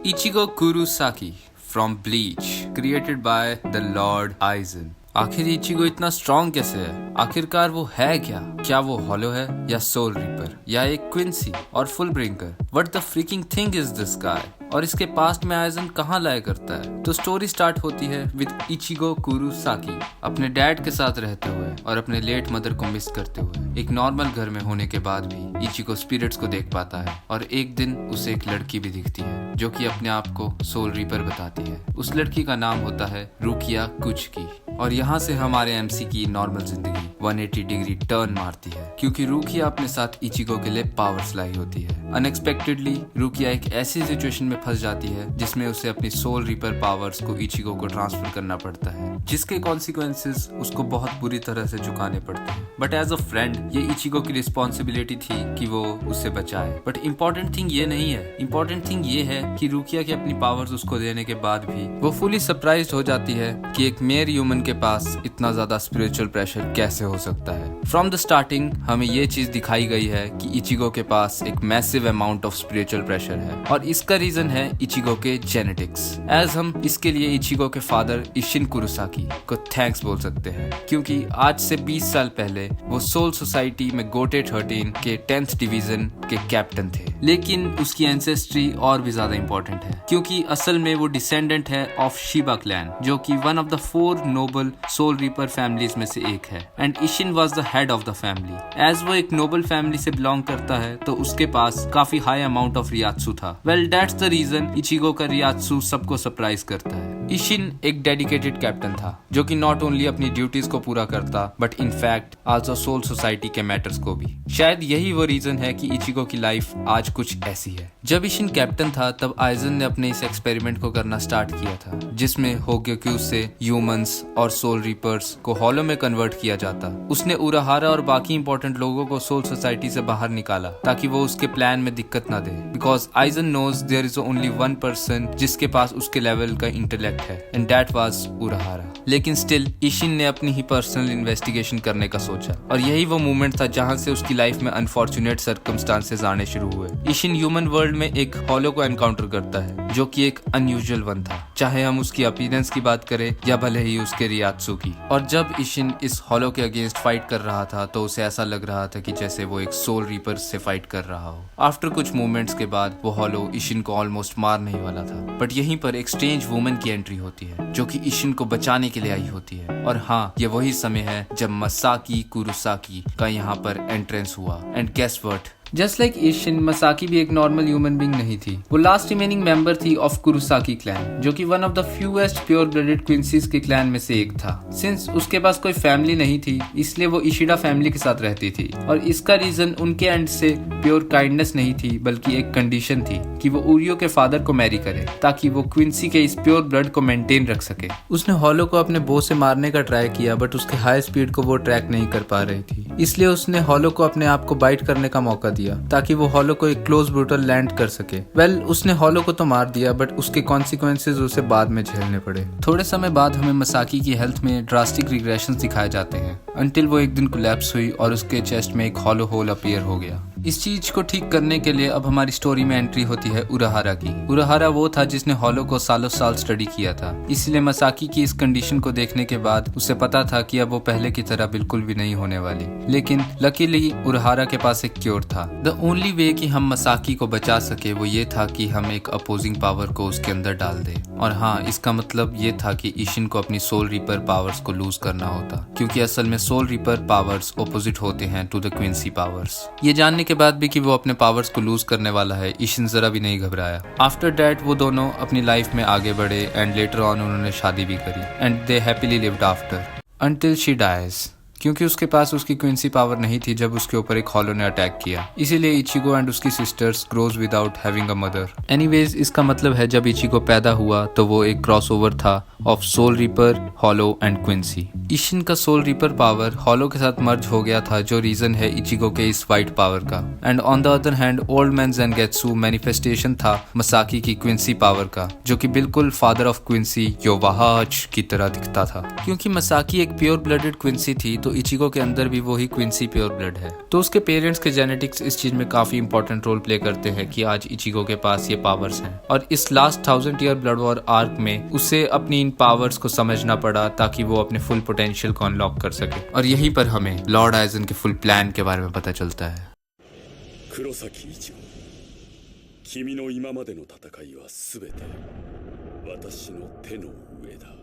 Ichigo Kurosaki from Bleach, created by the Lord Aizen. आखिर Ichigo इतना strong कैसे है? आखिरकार वो है क्या? क्या वो हॉलो है या सोल रीपर या एक क्विंसी और फुल ब्रिंकर? What the freaking thing is this guy? और इसके पास्ट में आइजन कहाँ लाया करता है? तो स्टोरी स्टार्ट होती है विद इचिगो कुरोसाकी अपने डैड के साथ रहते हुए और अपने लेट मदर को मिस करते हुए एक नॉर्मल घर में होने के बाद भी इचिगो स्पिरिट्स को देख पाता है और एक दिन उसे एक लड़की भी दिखती है जो कि अपने आप को सोल रीपर बताती है। उस लड़की का नाम होता है रुकिया कुचकी और यहाँ से हमारे एमसी की नॉर्मल जिंदगी 180 डिग्री टर्न मारती है क्योंकि रुकिया अपने साथ इचिगो के लिए पावर्स लाई होती है। अनएक्सपेक्टेडली रुकिया एक ऐसी सिचुएशन में फंस जाती है जिसमें उसे अपनी सोल रीपर पावर्स को इचिगो को ट्रांसफर करना पड़ता है, जिसके कॉन्सिक्वेंसेस उसको बहुत बुरी तरह से चुकाने पड़ते हैं। बट एज अ फ्रेंड ये इचिगो की रिस्पॉन्सिबिलिटी थी कि वो उसे बचाए। बट इम्पोर्टेंट थिंग ये नहीं है, इम्पोर्टेंट थिंग ये है कि रुकिया की अपनी पावर्स उसको देने के बाद भी वो फुली सरप्राइज्ड हो जाती है कि एक मेयर ह्यूमन के पास इतना ज्यादा स्पिरिचुअल प्रेशर कैसे हो सकता है। फ्रॉम द स्टार्टिंग हमें ये चीज दिखाई गई है कि इचिगो के पास एक massive amount of spiritual pressure है और इसका रीजन है इचिगो के जेनेटिक्स। एज हम इसके लिए इचिगो के फादर इशिन कुरोसाकी को थैंक्स बोल सकते हैं क्योंकि आज से 20 साल पहले वो सोल सोसाइटी में गोटे 13 के 10th डिवीजन के कैप्टन थे। लेकिन उसकी एंसेस्ट्री और भी ज्यादा इंपॉर्टेंट है क्योंकि असल में वो डिसेंडेंट है ऑफ शिबा क्लैन जो कि one of the 4 noble soul reaper families में से एक है and Isshin was the head of the family. As वो एक नोबल फैमिली से बिलोंग करता है तो उसके पास काफी हाई अमाउंट ऑफ रियात्सु था। Well that's the reason Ichigo का रियात्सु सबको सरप्राइज करता है। इशिन एक डेडिकेटेड कैप्टन था जो कि नॉट ओनली अपनी ड्यूटीज को पूरा करता but in fact also Soul Society के मैटर्स को भी। शायद यही वो रीजन है कि इचिगो की लाइफ आज कुछ ऐसी है। जब इशिन कैप्टन था तब आइजन ने अपने इस एक्सपेरिमेंट को करना स्टार्ट किया था जिसमें होग्योक्यू से ह्यूमंस और सोल रीपर्स को हॉलो में कन्वर्ट किया जाता। उसने उराहारा और बाकी इंपॉर्टेंट लोगों को सोल सोसाइटी से बाहर निकाला ताकि वो उसके प्लान में दिक्कत ना दे because Aizen knows there is only one person जिसके पास उसके लेवल का इंटेलेक्ट है एंड दैट वाज उराहारा। लेकिन स्टिल इशिन ने अपनी ही पर्सनल इन्वेस्टिगेशन करने का सोचा और यही वो मोमेंट था जहां से उसकी लाइफ में अनफॉर्चुनेट सर्कमस्टांसेस आने शुरू हुए। इशिन ह्यूमन वर्ल्ड में एक हॉलो को एनकाउंटर करता है जो कि एक अनयूजुअल वन था, चाहे हम उसकी अपीयरेंस की बात करें या भले ही उसके रियात्सु की। और जब इशिन इस हॉलो के अगेंस्ट फाइट कर रहा था तो उसे ऐसा लग रहा था कि जैसे वो एक सोल रीपर से फाइट कर रहा हो। आफ्टर कुछ मोमेंट्स के बाद वो हॉलो इशिन को ऑलमोस्ट मारने ही वाला था बट यहीं पर एक स्ट्रेंज वुमन की एंट्री होती है जो कि इशिन को बचाने के लिए आई होती है। और हाँ, ये वही समय है जब मसाकी कुरोसाकी का यहाँ पर एंट्रेंस हुआ and guess what, just like Isshin, Masaki भी एक नॉर्मल ह्यूमन बीइंग नहीं थी। वो लास्ट रिमेनिंग मेंबर थी ऑफ कुरोसाकी क्लैन जो कि one of the fewest pure blooded Quincies के क्लैन में से एक था। सिंस उसके पास कोई फैमिली नहीं थी इसलिए वो इशिडा फैमिली के साथ रहती थी और इसका रीजन उनके एंड से प्योर काइंडनेस नहीं थी बल्कि एक कंडीशन थी कि वो उरियो के फादर को मैरी करे ताकि वो क्विंसी के इस प्योर ब्लड को मेंटेन रख सके। उसने हॉलो को अपने बो से मारने का ट्राई किया बट उसके हाई स्पीड को वो ट्रैक नहीं कर पा रही थी, इसलिए उसने हॉलो को अपने आप को बाइट करने का मौका दिया ताकि वो हॉलो को एक क्लोज ब्रूटल लैंड कर सके। वेल, उसने हॉलो को तो मार दिया बट उसके कॉन्सिक्वेंसेस उसे बाद में झेलने पड़े। थोड़े समय बाद हमें मसाकी की हेल्थ में ड्रास्टिक रिग्रेशंस दिखाए जाते हैं अंटिल वो एक दिन कोलैप्स हुई और उसके चेस्ट में एक हॉलो होल अपीयर हो गया। इस चीज को ठीक करने के लिए अब हमारी स्टोरी में एंट्री होती है उराहारा की। उराहारा वो था जिसने हॉलो को सालों साल स्टडी किया था, इसलिए मसाकी की इस कंडीशन को देखने के बाद उसे पता था कि अब वो पहले की तरह बिल्कुल भी नहीं होने वाली। लेकिन लकीली उराहारा के पास एक क्योर था। द ओनली वे कि हम मसाकी को बचा सके वो ये था कि हम एक अपोजिंग पावर को उसके अंदर डाल दे। और हाँ, इसका मतलब ये था कि इशिन को अपनी सोल रीपर पावर्स को लूज करना होता क्योंकि असल में सोल रीपर पावर्स ऑपोजिट होते हैं टू द क्विंसी पावर्स। ये जानने के बाद भी कि वो अपने पावर्स को लूज करने वाला है, इशिन जरा भी नहीं घबराया। आफ्टर दैट वो दोनों अपनी लाइफ में आगे बढ़े एंड लेटर ऑन उन्होंने शादी भी करी and they happily lived after until she dies क्योंकि उसके पास उसकी क्विंसी पावर नहीं थी जब उसके ऊपर एक हॉलो ने अटैक किया। इसीलिए इचिगो एंड उसकी sisters grows without having a mother. Anyways, इसका मतलब है जब इचिगो पैदा हुआ तो वो एक क्रॉसओवर था of soul reaper, hollow and Quincy. Isshin का सोल रीपर पावर हॉलो के साथ मर्ज हो गया था जो रीजन है इचिगो के इस वाइट पावर का। And on the other hand old man Zangetsu manifestation था मसाकी की क्विंसी पावर का जो कि बिल्कुल फादर ऑफ क्विंसी योवाहाच की तरह दिखता था। क्योंकि मसाकी एक प्योर ब्लडेड क्विंसी थी तो इचिगो के अंदर भी वही क्विंसी प्योर ब्लड है। तो उसके पेरेंट्स के जेनेटिक्स इस चीज में काफी इंपॉर्टेंट रोल प्ले करते हैं कि आज इचिगो के पास ये पावर्स हैं। और इस last 1000 year blood war arc में उसे अपनी इन पावर्स को समझना पड़ा ताकि वो अपने फुल पोटेंशियल को अनलॉक कर सके। और यहीं पर हमें लॉर्ड आइजन के फुल प्लान के बारे में पता चलता है। 黒崎一護、君の今までの戦いはすべて私の手の上だ。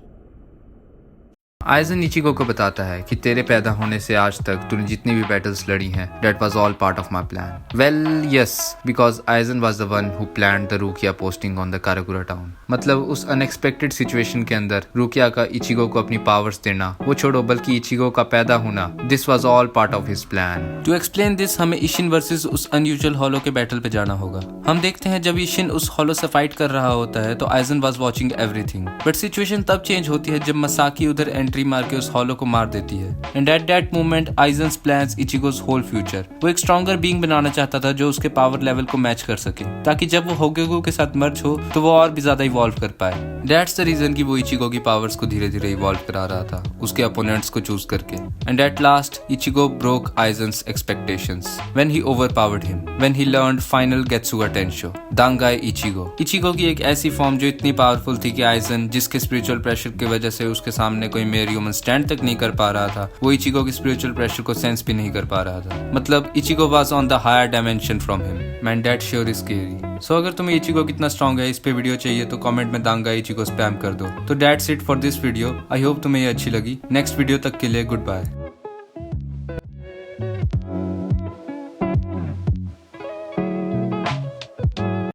आइजन इचिगो को बताता है कि तेरे पैदा होने से आज तक तूने जितनी भी बैटल्स लड़ी हैं, that was all part of my plan. Well, yes, because Aizen was the one who planned the Rukia posting on the Karakura town. मतलब उस अनएक्सपेक्टेड सिचुएशन के अंदर रुकिया का इचिगो को अपनी पावर्स देना, वो छोड़ो बल्कि इचिगो का पैदा होना, this was all part of his plan. To explain this, हमें इशिन वर्सेस उस अनयूजुअल हॉलो के बैटल पे जाना होगा। हम देखते हैं जब इशिन उस हॉलो से फाइट कर रहा होता है तो eigen was watching everything, but situation तब चेंज होती है जब मसाकी उधर एंट्री मार के उस हॉलो को मार देती है। And at that moment Aizen's plans Ichigo's whole future. वो एक स्ट्रॉन्गर बीइंग बनाना चाहता था जो उसके पावर लेवल को मैच कर सके, ताकि जब वो होगेगु के साथ मर्ज हो तो वो और भी ज्यादा इवॉल्व कर पाए। दैट्स द रीजन कि वो इचिगो की पावर्स को धीरे धीरे इवॉल्व करा रहा था उसके अपोनेंट्स को चूज करके। And at last Ichigo broke Aizen's expectations when he overpowered him, when he learned final Getsuga Tensho Dangai Ichigo. Ichigo की एक ऐसी फॉर्म जो इतनी पावरफुल थी कि आइजन, जिसके स्पिरिचुअल प्रेशर की वजह से उसके सामने कोई मेयर ह्यूमन स्टैंड तक नहीं कर पा रहा था, वो इचिगो की स्पिरिचुअल प्रेशर को सेंस भी नहीं कर पा रहा था। मतलब Ichigo was on the higher dimension from him. Man that sure is scary. So अगर तुम्हें इचिगो कितना स्ट्रॉन्ग है इस पे वीडियो चाहिए तो कमेंट में दांगा इचिगो स्पैम कर दो। तो that's it for this video. I hope तुम्हें ये अच्छी लगी। नेक्स्ट वीडियो तक के लिए गुड बाय।